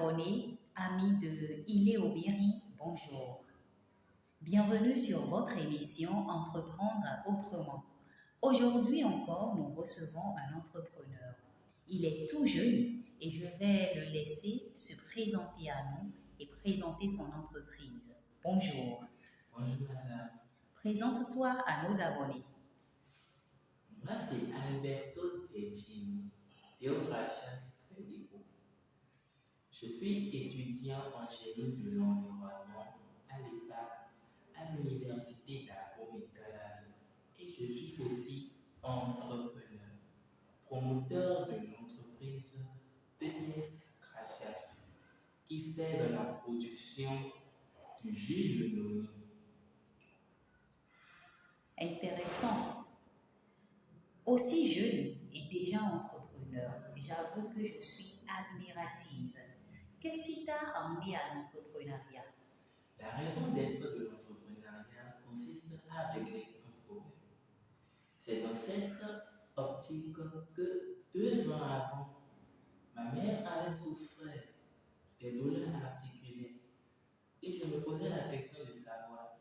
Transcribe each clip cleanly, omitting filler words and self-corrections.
abonnés, amis de Ilé Obiri, bonjour. Bienvenue sur votre émission Entreprendre autrement. Aujourd'hui encore, nous recevons un entrepreneur. Il est tout jeune et je vais le laisser se présenter à nous et présenter son entreprise. Bonjour. Bonjour madame. Présente-toi à nos abonnés. Moi c'est Alberto Tejini, Théographia Federico. Je suis étudiant en génie de l'environnement à l'EPAC, à l'université d'Abomey-Calavi. Et je suis aussi entrepreneur, promoteur de l'entreprise PDF Gracias, qui fait de la production du jus de noni. Intéressant. Aussi jeune et déjà entrepreneur, j'avoue que je suis admirative. Qu'est-ce qui t'a amené à l'entrepreneuriat? La raison d'être de l'entrepreneuriat consiste à régler un problème. C'est dans cette optique que 2 ans avant, ma mère avait souffert des douleurs articulaires et je me posais la question de savoir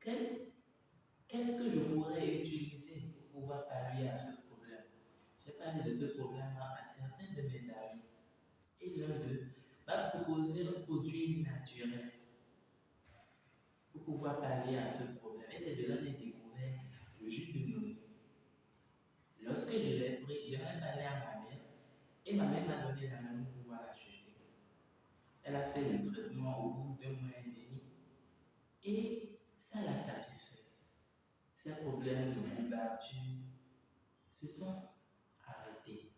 qu'est-ce que je pourrais utiliser pour pouvoir pallier à ce problème. J'ai parlé de ce problème à certains de mes amis et l'un d'eux m'a proposé un produit naturel pour pouvoir pallier à ce problème. Et c'est de là que j'ai découvert le jus de noni. Lorsque je l'ai pris, j'en ai parlé à ma mère et ma mère m'a donné l'argent pour pouvoir l'acheter. Elle a fait le traitement au bout d'1 mois et demi et ça l'a satisfait. Ses problèmes de courbature se sont arrêtés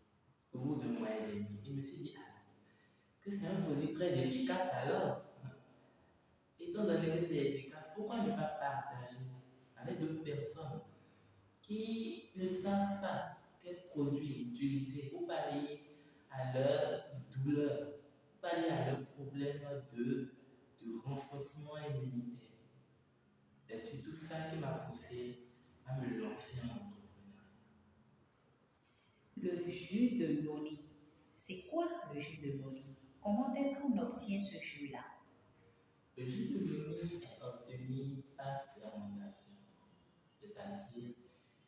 au bout d'1 mois et demi. Il me suis dit, ah, que c'est un produit très efficace alors. Étant donné que c'est efficace, pourquoi ne pas partager avec d'autres personnes qui ne savent pas quel produit utiliser pour pallier à leur douleur, pour pallier à leur problème de renforcement immunitaire. Et c'est tout ça qui m'a poussé à me lancer en entrepreneuriat. Le jus de noni. C'est quoi le jus de noni? Comment est-ce qu'on obtient ce jus-là? Le jus de noni est obtenu par fermentation, c'est-à-dire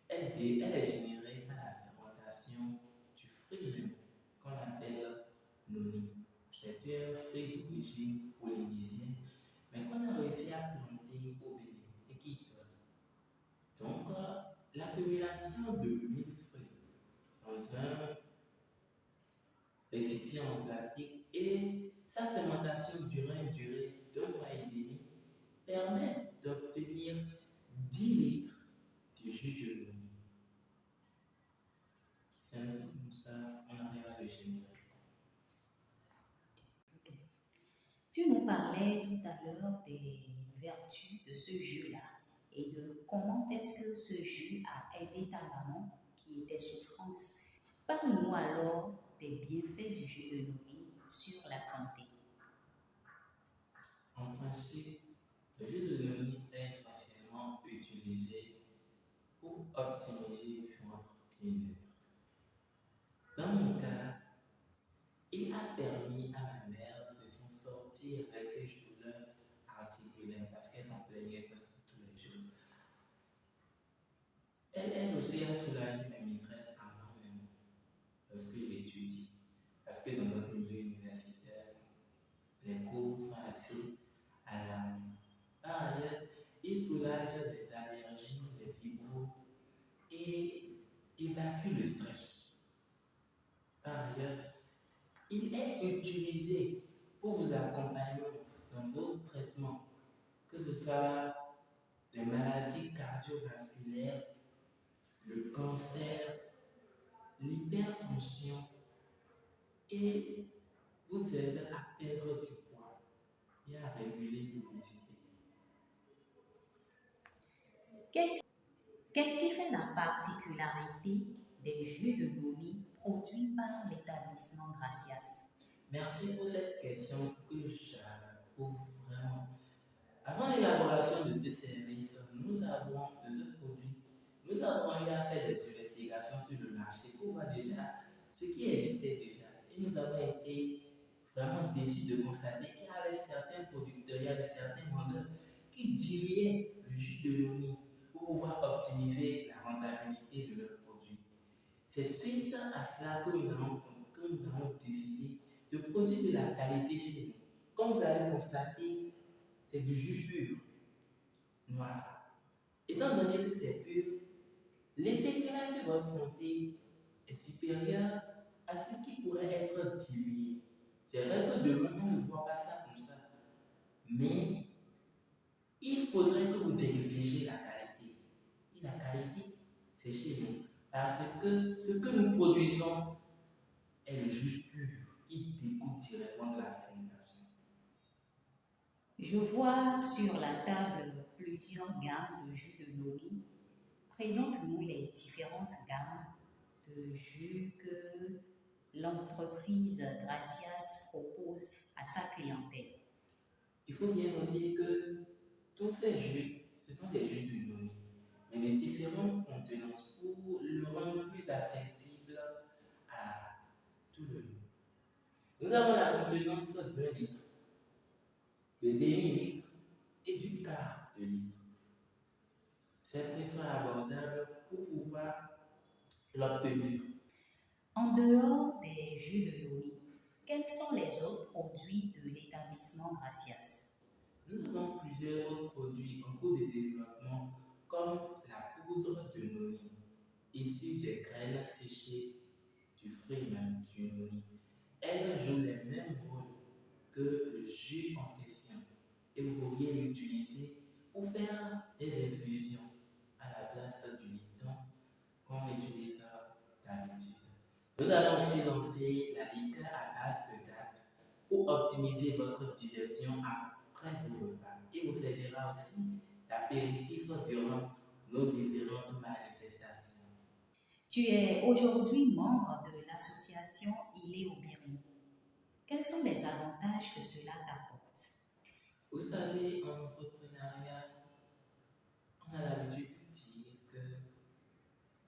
elle est générée par la fermentation du fruit même, qu'on appelle noni. C'est un fruit d'origine polynésienne, mais qu'on a réussi à planter au Bénin et qui donne. Donc, l'accumulation de 1000 fruits dans un récipient en plastique et sa fermentation durant une durée d'1 mois et demi permet d'obtenir 10 litres de jus de noni. C'est un peu comme ça on arrive à le générer. Ok. Tu nous parlais tout à l'heure des vertus de ce jus-là et de comment est-ce que ce jus a aidé ta maman qui était souffrante. Parle-nous alors des bienfaits du jus de noni sur la santé. En principe, le jus de noni est essentiellement utilisé pour optimiser votre bien-être. Dans mon cas, il a permis à ma mère de s'en sortir avec ses douleurs articulaires parce qu'elle s'en plaignait presque tous les jours. Elle aussi a soulagé mes migraines à moi-même lorsque j'étudie. Parce que dans notre milieu universitaire, les cours sont assez alarmants. Par ailleurs, il soulage les allergies, les fibroses et évacue le stress. Par ailleurs, il est utilisé pour vous accompagner dans vos traitements, que ce soit les maladies cardiovasculaires, le cancer, l'hypertension et vous aide à perdre du poids et à réguler l'obésité. Qu'est-ce qui fait la particularité des jus de noni produits par l'établissement Gracias? Merci pour cette question que j'approuve vraiment. Avant l'élaboration de ce service, de ce produit, nous avons eu à faire des investigations sur le marché pour voir déjà ce qui existait déjà. Et nous avons été vraiment déçu de constater qu'il y avait certains producteurs, il y avait certains vendeurs qui diluaient le jus de noni pour pouvoir optimiser la rentabilité de leurs produits. C'est suite à cela que nous avons décidé de produire de la qualité chez nous. Comme vous avez constaté, c'est du jus pur, noir. Étant donné que c'est pur, l'effet qu'il a sur votre santé est supérieur à ce qui pourrait être dilué. C'est vrai que demain, on ne voit pas ça comme ça. Mais il faudrait que vous vérifiez la qualité. Et la qualité, c'est chez nous. Parce que ce que nous produisons est le jus pur qui découle directement de la fermentation. Je vois sur la table plusieurs gammes de jus de noni. Présente-nous les différentes gammes de jus que l'entreprise Gracias propose à sa clientèle. Il faut bien noter que tous ces jus, ce sont des jus de noni, mais les différentes contenances pour le rendre plus accessible à tout le monde. Nous avons la contenance d'un litre, de demi-litre et du quart de litre. Ces prix sont abordables pour pouvoir l'obtenir. En dehors des jus de noni, quels sont les autres produits de l'établissement Gracias? Nous avons plusieurs autres produits en cours de développement, comme la poudre de noni, issue des graines séchées du fruit même du noni. Elle joue les mêmes rôles que le jus en question et vous pourriez l'utiliser pour faire des infusions à la place du lipton qu'on utilise d'habitude. Nous allons aussi lancer la liqueur à base de dattes pour optimiser votre digestion après vos repas et vous servira aussi d'apéritif durant nos différentes manifestations. Tu es aujourd'hui membre de l'association Iléobiri. Quels sont les avantages que cela t'apporte? Vous savez, en entrepreneuriat, on a l'habitude de dire que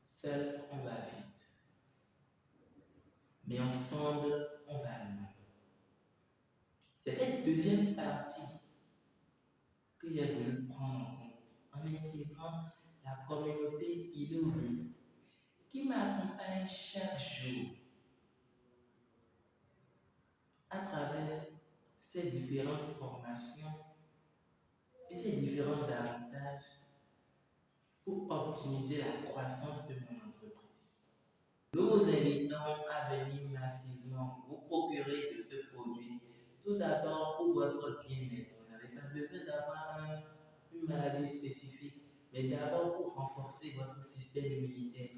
seul on va vite, mais ensemble on va loin. C'est cette deuxième partie que j'ai voulu prendre en compte en intégrant la communauté Iléobiri qui m'accompagne chaque jour à travers ces différentes formations et ces différents avantages pour optimiser la croissance de mon entreprise. Nous vous invitons à venir massivement vous procurer de ce produit. Tout d'abord pour votre bien-être. Vous n'avez pas besoin d'avoir une maladie spécifique, mais d'abord pour renforcer votre système immunitaire.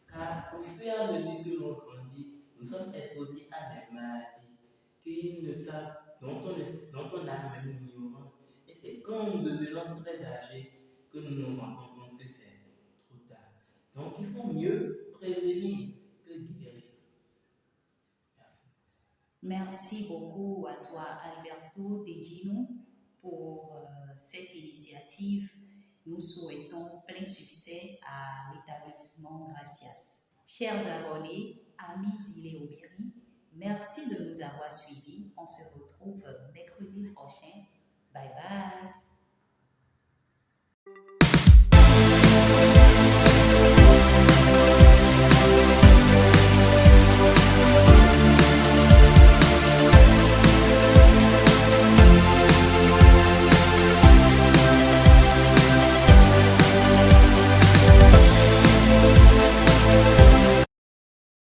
Car au fur et à mesure que l'on grandit, nous sommes exposés à des maladies qui ne savent, dont on a même une ignorance. Et c'est quand nous devenons très âgés que nous nous rendons compte que c'est trop tard. Donc il faut mieux prévenir que guérir. Merci beaucoup à toi, Alberto Degino, pour cette initiative. Nous souhaitons plein succès à l'établissement Gracias. Chers abonnés, amis d'Iléobiri, merci de nous avoir suivis.